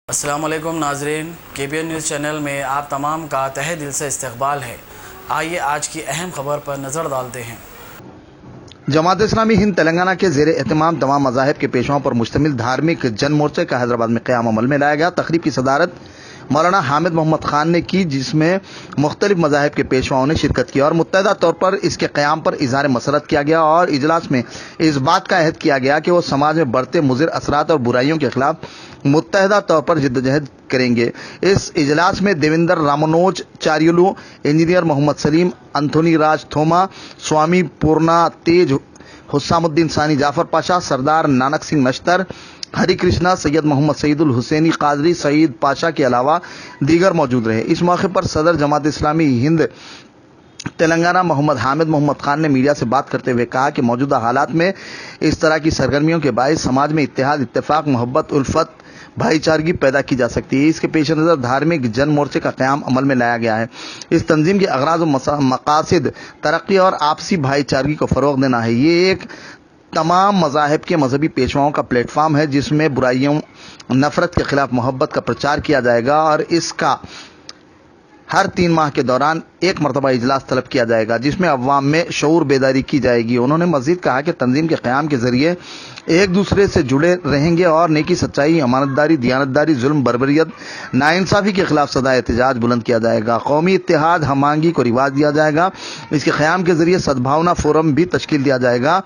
السلام علیکم ناظرین، KBN نیوز چینل میں آپ تمام کا تہہ دل سے استقبال ہے۔ آئیے آج کی اہم خبر پر نظر ڈالتے ہیں۔ جماعت اسلامی ہند تلنگانہ کے زیر اہتمام تمام مذاہب کے پیشواؤں پر مشتمل دھارمک جن مورچے کا حیدرآباد میں قیام عمل میں لایا گیا۔ تقریب کی صدارت مولانا حامد محمد خان نے کی، جس میں مختلف مذاہب کے پیشواؤں نے شرکت کی اور متحدہ طور پر اس کے قیام پر اظہار مسرت کیا گیا اور اجلاس میں اس بات کا عہد کیا گیا کہ وہ سماج میں بڑھتے مضر اثرات اور برائیوں کے خلاف متحدہ طور پر جدوجہد کریں گے۔ اس اجلاس میں دیویندر رامانوج چاریولو، انجینئر محمد سلیم، انتھونی راج تھوما، سوامی پورنا تیج، حسام الدین ثانی جعفر پاشا، سردار نانک سنگھ نشتر، ہری کرشنا، سید محمد سعید الحسینی قادری، سعید پاشا کے علاوہ دیگر موجود رہے۔ اس موقع پر صدر جماعت اسلامی ہند تلنگانہ محمد حامد محمد خان نے میڈیا سے بات کرتے ہوئے کہا کہ موجودہ حالات میں اس طرح کی سرگرمیوں کے باعث سماج میں اتحاد، اتفاق، محبت، الفت، بھائی چارگی پیدا کی جا سکتی ہے۔ اس کے پیش نظر دھارمک جن مورچے کا قیام عمل میں لایا گیا ہے۔ اس تنظیم کے اغراض و مقاصد ترقی اور آپسی بھائی چارگی کو فروغ دینا ہے۔ یہ ایک تمام مذاہب کے مذہبی پیشواؤں کا پلیٹ فارم ہے جس میں برائیوں، نفرت کے خلاف محبت کا پرچار کیا جائے گا اور اس کا ہر 3 ماہ کے دوران ایک مرتبہ اجلاس طلب کیا جائے گا جس میں عوام میں شعور بیداری کی جائے گی۔ انہوں نے مزید کہا کہ تنظیم کے قیام کے ذریعے ایک دوسرے سے جڑے رہیں گے اور نیکی، سچائی، امانتداری، دیانتداری، ظلم، بربریت، ناانصافی کے خلاف صدائے احتجاج بلند کیا جائے گا۔ قومی اتحاد، ہم آہنگی کو رواج دیا جائے گا۔ اس کے قیام کے ذریعے سدبھاونا فورم بھی تشکیل دیا جائے گا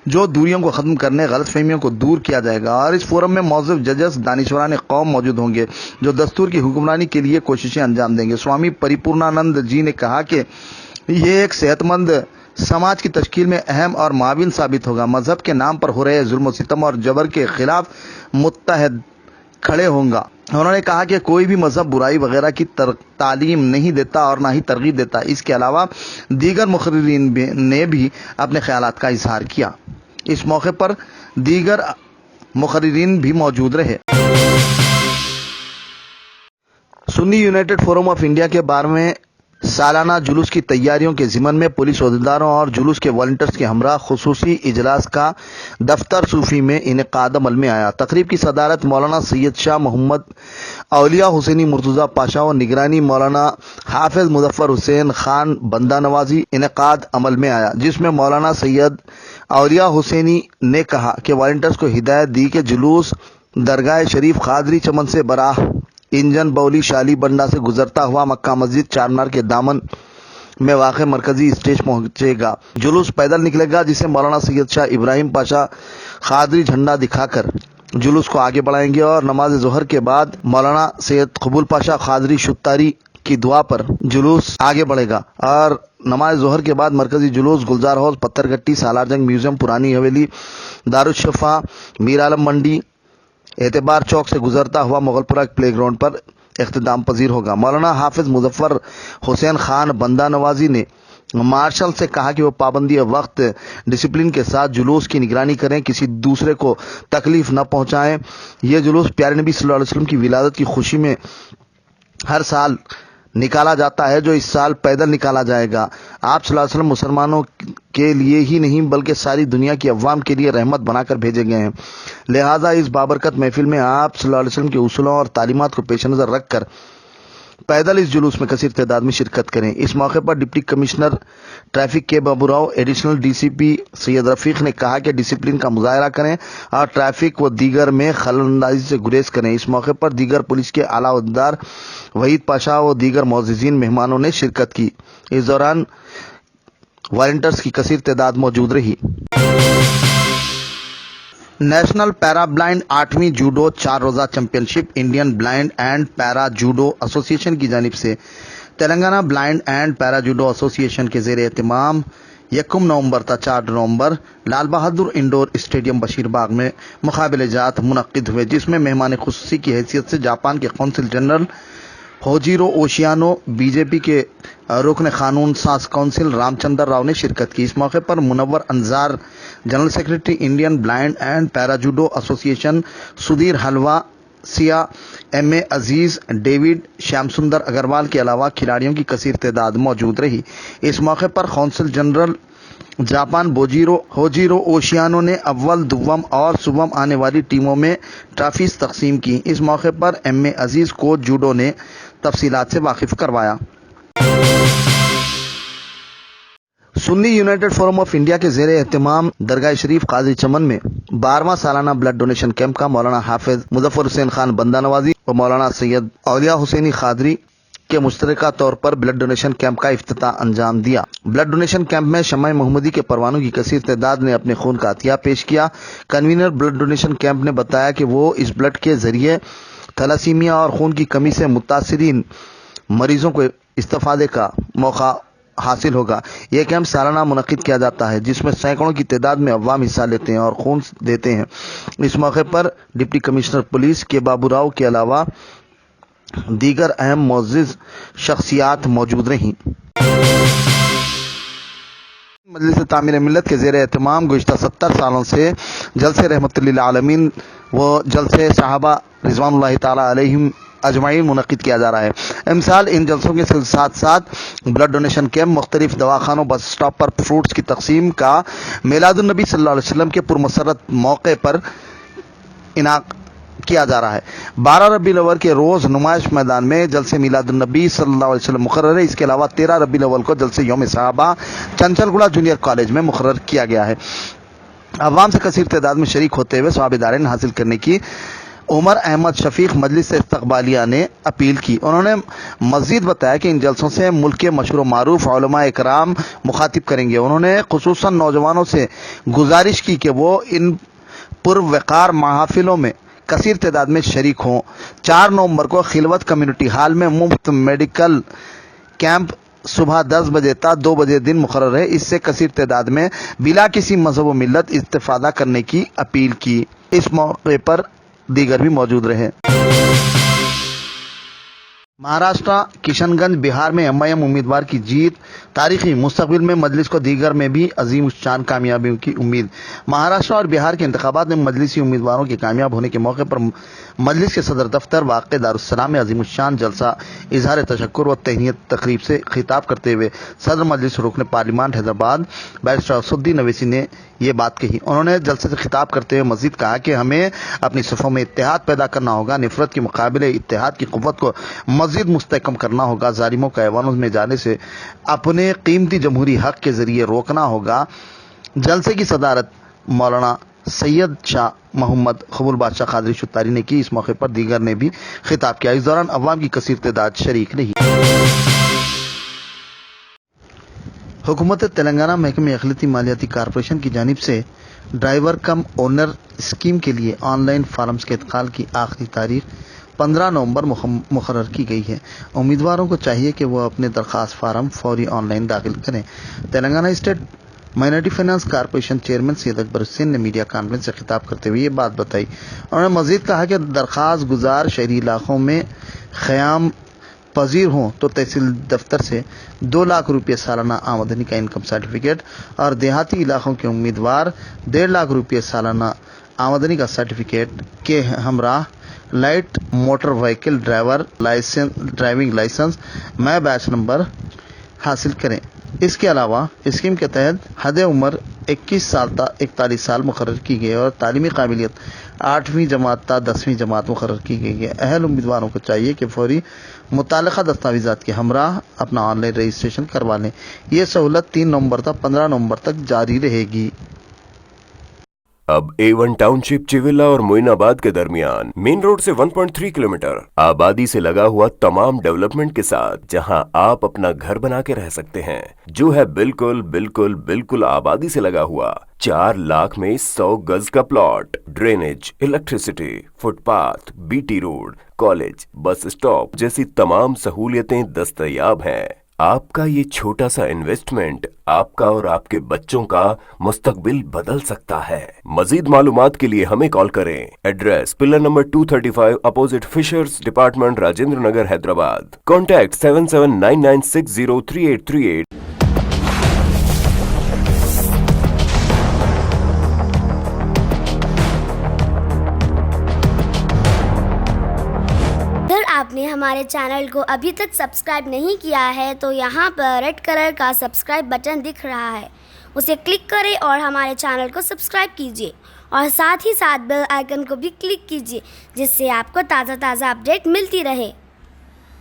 جو دوریوں کو ختم کرنے، غلط فہمیوں کو دور کیا جائے گا اور اس فورم میں موظف ججز، دانشوران قوم موجود ہوں گے جو دستور کی حکمرانی کے لیے کوششیں انجام دیں گے۔ سوامی پریپورنانند جی نے کہا کہ یہ ایک صحت مند سماج کی تشکیل میں اہم اور معاون ثابت ہوگا۔ مذہب کے نام پر ہو رہے ظلم و ستم اور جبر کے خلاف متحد کھڑے ہوں گا۔ انہوں نے کہا کہ کوئی بھی مذہب برائی وغیرہ کی تعلیم نہیں دیتا اور نہ ہی ترغیب دیتا۔ اس کے علاوہ دیگر مقررین نے بھی اپنے خیالات کا اظہار کیا۔ اس موقع پر دیگر مقررین بھی موجود رہے۔ سنی یونائٹڈ فورم آف انڈیا کے 12ویں سالانہ جلوس کی تیاریوں کے ضمن میں پولیس عہدیداروں اور جلوس کے والنٹیئرز کے ہمراہ خصوصی اجلاس کا دفتر صوفی میں انعقاد عمل میں آیا۔ تقریب کی صدارت مولانا سید شاہ محمد اولیاء حسینی مرتضیٰ پاشا اور نگرانی مولانا حافظ مظفر حسین خان بندہ نوازی انعقاد عمل میں آیا، جس میں مولانا سید اولیاء حسینی نے کہا کہ والنٹیئرز کو ہدایت دی کہ جلوس درگاہ شریف قادری چمن سے براہ انجن بولی شالی بنڈا سے گزرتا ہوا مکہ مسجد چارمینار کے دامن میں واقع مرکزی اسٹیج پہنچے گا۔ جلوس پیدل نکلے گا جسے مولانا سید شاہ ابراہیم پاشا قادری جھنڈا دکھا کر جلوس کو آگے بڑھائیں گے اور نماز ظہر کے بعد مولانا سید قبول پاشا قادری شتاری کی دعا پر جلوس آگے بڑھے گا اور نماز ظہر کے بعد مرکزی جلوس گلزار ہاؤس، پتھر گٹی، سالار جنگ میوزیم، پرانی حویلی، دارالشفا، میر عالم منڈی، اعتبار چوک سے گزرتا ہوا مغل پورہ پلے گراؤنڈ پر اختتام پذیر ہوگا۔ مولانا حافظ مظفر حسین خان بندہ نوازی نے مارشل سے کہا کہ وہ پابندی وقت، ڈسپلن کے ساتھ جلوس کی نگرانی کریں، کسی دوسرے کو تکلیف نہ پہنچائیں۔ یہ جلوس پیارے نبی صلی اللہ علیہ وسلم کی ولادت کی خوشی میں ہر سال نکالا جاتا ہے، جو اس سال پیدل نکالا جائے گا۔ آپ صلی اللہ علیہ وسلم مسلمانوں کے لیے ہی نہیں بلکہ ساری دنیا کی عوام کے لیے رحمت بنا کر بھیجے گئے ہیں، لہٰذا اس بابرکت محفل میں آپ صلی اللہ علیہ وسلم کے اصولوں اور تعلیمات کو پیش نظر رکھ کر پیدل اس جلوس میں کثیر تعداد میں شرکت کریں۔ اس موقع پر ڈپٹی کمشنر ٹریفک کے بابوراؤ، ایڈیشنل DCP سید رفیق نے کہا کہ ڈسپلن کا مظاہرہ کریں اور ٹریفک و دیگر میں خلل اندازی سے گریز کریں۔ اس موقع پر دیگر پولیس کے اعلیٰ عہدیدار، وحید پاشا و دیگر معززین مہمانوں نے شرکت کی۔ اس دوران والنٹیئرز کی کثیر تعداد موجود رہی۔ نیشنل پیرا بلائنڈ 8ویں جوڈو 4 روزہ champion ship Indian blind and para judo ایسوسی ایشن کی جانب سے Telangana blind and para judo ایسوسی ایشن کے زیر اہتمام 1 نومبر تا 4 نومبر لال بہادر انڈور اسٹیڈیم بشیر باغ میں مقابلے جات منعقد ہوئے، جس میں مہمان خصوصی کی حیثیت سے جاپان کے قونصل جنرل ہوجیرو اوشیانو، BJP کے رکن قانون ساز کونسل رام چندر راؤ نے شرکت کی۔ اس موقع پر Munawwar Anzar general secretary Indian blind and para judo association Sudheer حلوا سیا، MA عزیز، ڈیوڈ، شیام سندر اگروال کے علاوہ کھلاڑیوں کی کثیر تعداد موجود رہی۔ اس موقع پر قونصل جنرل जापान होजीरो ओशियानो ने अव्वल दुव्वम और सुवम आने वाली टीमों में ट्रॉफीज तकसीम की। इस मौके पर M A Aziz coach judo ने तफसीलात से वाकिफ करवाया। Sunni United Forum of India के ज़ेरे एहतमाम दरगाह शरीफ काजी चमन में 12वां सालाना ब्लड डोनेशन कैंप का मौलाना हाफिज मुजफ्फर हुसैन खान बंदा नवाजी और मौलाना सैयद औलिया हुसैनी खादरी के मुश्तरका तौर पर ब्लड डोनेशन कैंप का इफ्तिताह अंजाम दिया। ब्लड डोनेशन कैंप में शम्मा मोहम्मदी के परवानों की कसीर तादाद ने अपने खून का अतिया पेश किया। कन्वीनर ब्लड डोनेशन कैंप ने बताया कि वो इस ब्लड के जरिए थैलासीमिया और खून की कमी से मुतासिरीन मरीजों को इस्तेफादे का मौका हासिल होगा। यह कैंप सालाना मुनक्किद किया जाता है जिसमें सैकड़ों की तादाद में अवाम हिस्सा लेते हैं और खून देते हैं। इस मौके पर डिप्टी कमिश्नर पुलिस के बाबू राव के अलावा दीगर अहम मुअज़्ज़िज़ शख्सियात मौजूद रहीं। मजलिस तामीर मिल्लत के ज़ेरे एहतमाम गुज़िश्ता 70 सालों से जलसे रहमतुल लिल आलमीन व जलसे सहाबा रिज़वानुल्लाहि ताला अलैहिम अजमाइन मुनक्किद किया जा रहा है। इमसाल इन जलसों के साथ साथ ब्लड डोनेशन कैंप, मुख्तलिफ दवाखानों, बस स्टॉप पर फ्रूट्स की तकसीम का मिलादुन नबी सल्लल्लाहु अलैहि वसल्लम के पुरमसरत मौके पर इनाक़ किया जा रहा है। 12 रबीउल अव्वल के रोज़ नुमाइश मैदान में जलसे मिलादुन नबी सल्लल्लाहु अलैहि वसल्लम मुकर्रर है। इसके अलावा 13 रबीउल अव्वल को जलसे यौम सहाबा चंचलगुड़ा जूनियर कॉलेज में मुकर्रर किया गया है। अवाम से कसीर तादाद में शरीक होते हुए सवाब-ए-दारैन हासिल करने की उमर अहमद शफीक मजलिस इस्तक़बालिया ने अपील की। उन्होंने मज़ीद बताया कि इन जलसों से मुल्क के मशहूर मारूफ उलमा इकराम मुखातिब करेंगे। उन्होंने खुसूसन नौजवानों से गुजारिश की कि वो इन पुरवक़ार महफिलों में कसीर तादाद में शरीक हों। 4 नवंबर को खिलवत कम्युनिटी हॉल में मुफ्त मेडिकल कैंप सुबह 10 बजे तक 2 बजे दिन मुकर्रर है। इससे कसीर तादाद में बिला किसी मजहब व मिल्लत इस्तिफादा करने की अपील की। इस मौके पर दीगर भी मौजूद रहे। महाराष्ट्र किशनगंज बिहार में एमआईएम उम्मीदवार की जीत तारीखी, मुस्तकबिल में मजलिस को दीगर में भी अजीम शान कामयाबियों की उम्मीद। महाराष्ट्र और बिहार के इंतखाबात में मजलिसी उम्मीदवारों के कामयाब होने के मौके पर मजलिस के सदर दफ्तर वाक़ दारुस्सलाम में अजीम शान जलसा इजहार तशक्कुर व तहनीत तकरीब से खिताब करते हुए सदर मजलिस रुकन पार्लियामेंट हैदराबाद बैरिस्टर असदुद्दीन अवैसी ने ये बात कही। उन्होंने जलसे से खिताब करते हुए मजीद कहा कि हमें अपनी सफ़ों में इत्तेहाद पैदा करना होगा, नफरत के मुकाबले इत्तेहाद की क़ुव्वत को मजीद मुस्तहकम करना होगा, जालिमों का ऐवानों में जाने से अपने कीमती जमहूरी हक के ज़रिए रोकना होगा। जलसे की सदारत मौलाना सैयद शाह मोहम्मद कबूल बादशाह कादरी शुत्तारी ने की। इस मौके पर दीगर ने भी खिताब किया। इस दौरान अवाम की कसीर तादाद शरीक रही। हुकूमत तेलंगाना महकमे अखिलती मालियाती कॉरपोरेशन की जानिब से ड्राइवर कम ओनर स्कीम के लिए ऑनलाइन फार्म्स के इंतकाल की आखिरी तारीख 15 नवंबर मुकर्रर की गई है। उम्मीदवारों को चाहिए कि वह अपने दरख्वास्त फार्म फौरी ऑनलाइन दाखिल करें। Telangana state minority finance corporation chairman Syed Akbar Hussain ने मीडिया कॉन्फ्रेंस से खिताब करते हुए ये बात बताई। उन्होंने मजीद कहा कि दरख्वास्त गुजार शहरी इलाकों में क़याम पजीर हों तो तहसील दफ्तर से 2 लाख रुपये सालाना आमदनी का इनकम सर्टिफिकेट और देहाती इलाकों के उम्मीदवार 1.5 लाख रुपये सालाना आमदनी का सर्टिफिकेट के हमरा light motor vehicle driving license मै बैच नंबर हासिल करें। इसके अलावा स्कीम के तहत हद उम्र 21 साल तक 41 साल मुकर्रर की गई और तालीमी काबिलियत 8वीं जमात तक 10वीं जमात मुकर्रर की गई है। अहल उम्मीदवारों को चाहिए कि फौरी मुतालिका दस्तावेज़ात के हमरा अपना ऑनलाइन रजिस्ट्रेशन करवा लें। ये सहूलत 3 नवंबर तक 15 नवंबर तक जारी रहेगी। अब A1 टाउनशिप चिविला और मोइनाबाद के दरमियान मेन रोड से 1.3 किलोमीटर आबादी से लगा हुआ तमाम डेवलपमेंट के साथ जहां आप अपना घर बना के रह सकते हैं, जो है बिल्कुल बिल्कुल बिल्कुल आबादी से लगा हुआ। 4 लाख में 100 गज का plot, drainage, electricity, footpath, BT road, college, bus stop जैसी तमाम सहूलियतें दस्तयाब हैं। आपका ये छोटा सा इन्वेस्टमेंट आपका और आपके बच्चों का मुस्तकबिल बदल सकता है। मजीद मालूमात के लिए हमें कॉल करें। Address pillar number 235 opposite fishers department, Rajendra Nagar, Hyderabad. Contact 7799603838। आपने हमारे चैनल को अभी तक सब्सक्राइब नहीं किया है तो यहाँ पर रेड कलर का सब्सक्राइब बटन दिख रहा है, उसे क्लिक करें और हमारे चैनल को सब्सक्राइब कीजिए और साथ ही साथ बेल आइकन को भी क्लिक कीजिए, जिससे आपको ताज़ा अपडेट मिलती रहे।